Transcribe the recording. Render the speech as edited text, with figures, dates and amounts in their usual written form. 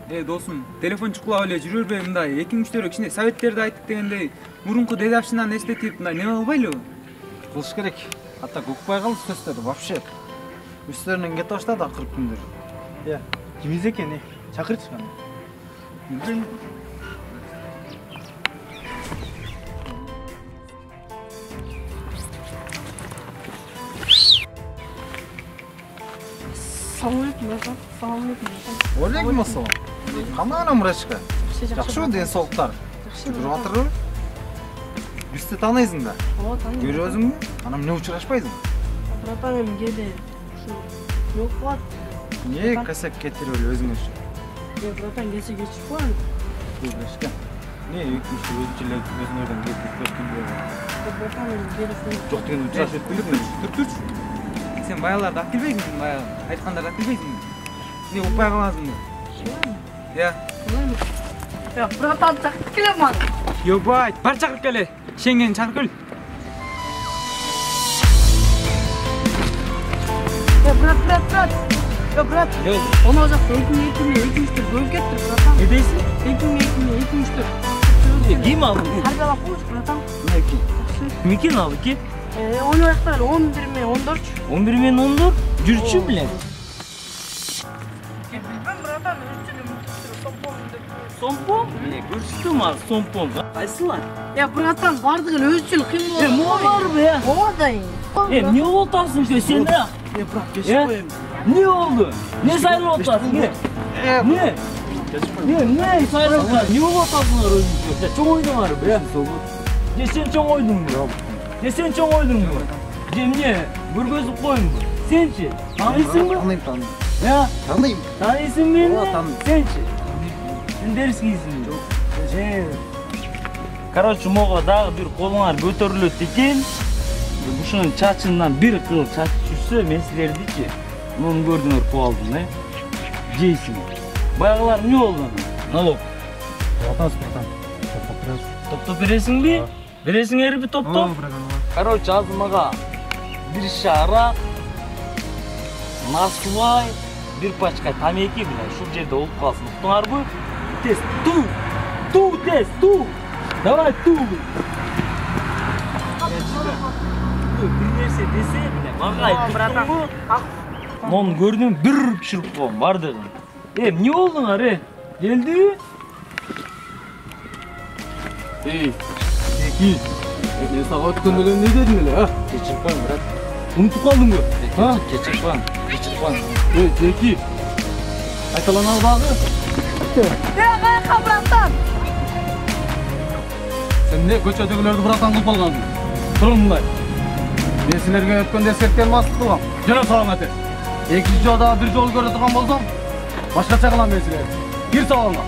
Досум, телефон чукулап эле жүрө бербей мындай эки мүчтөргө кичине советтерди айттык дегендей, мурунку дедовщинаны эстетип мындай неме кылбайлыбы? Кылыш керек. Ата көкпай калды сөздөрү вообще. Үстөрүнөн кете баштады акыркы күндөр. Кимиз экен, чакырчы кана. Алейкум ассалам. Кандай мурашка? Жакшыбы ден соолуктар? Жүрүп атырбы? Бизди тааныйсың да? Ооба, тааныйм. Көрөсүңбү? Анан эмне учурашпайсың? Братан, эми кээде жок болот. Эмне касак кетирип эле өзүңө ушу? Братан, кесе кечип коёюн. Башка. Не экинчи өзүнчөлөр өзүңөрдөн кетип көткөндө. Братан, эми кээде Жок деген учурашып билипмин. Түрчү. Сен баяларды актилбейсиңби, баягы айткандарды актилбейсиңби? Не укпай каласыңбы? Братан, чакырып келе мага. Ёбай, бар чакырып келе. Шенген чакырып кел. Брат. Она жакта 2000-2003 бөлүп кетти, братан. Не дейсиң? 2000-2003. Ким алды? Карбалап коюш, братан. Неки? Ким алды ки? Оны жакта 11 мен 14. 11 мен 14? Жүрчү билем. Билбем, братан, өзүнүн сомпом деп. Сомпом? Көрсөтүм ал сомпом. Кайсылар? Братан, бардыгы өзүчүл ким болот? Моорбу? Ооба да. Эмне болуп атасың ке сен? Брат, кечип коем. Не болду? Не сайрап атасың? Не сайрап атасың? Не болуп атасыңар өзүңөр? Чоң ойдуңарбы? Же сен чоң ойдуңбу? Же эмне көргөзүп коюңбу? Сенчи? Тааныйсыңбы? Тааныйм. Таныйм. Тааныйсың мени? Тааныйм. Сенчи? Сен дерскийсиңби? Короче, мого дагы бир колуңар көтөрүлөт экен. Ушунун чачынан бир кыл чач түшсө, мен силердичи муну көрдүңөр кубалдым, жейсиң. Баягылар эмне болду? Налог. Топтоп бересиңби? Бересиңерби топтоп? Короче, азыр мага бир шара насыбай, бир пачка тамеки менен ушул жерде болуп калсын. Уктуңарбы? Тез ту. Давай ту. Bir nerse dese bile manga aytıktın. Onu gördüm bir pişirip koyun bardığın. Ne oldun arı? Geldi. Zeki. Ne saat gündüğün ne dedin öyle ha? Geçip koyun bırak. Unutup kaldın mı? Ha? Geçip koyun. Zeki. Aytalan al bağı. Kayaka bratan. Sen ne köçödөгүлөрдү братан кылып алгансың? Турун мындай. Мен силерге өткөндө эскерткеним астык кылгам. Жана саламат эт. Экинчи жолда бир жол көрө турган болсом, башкача кылам мен силерди. Кир салонго.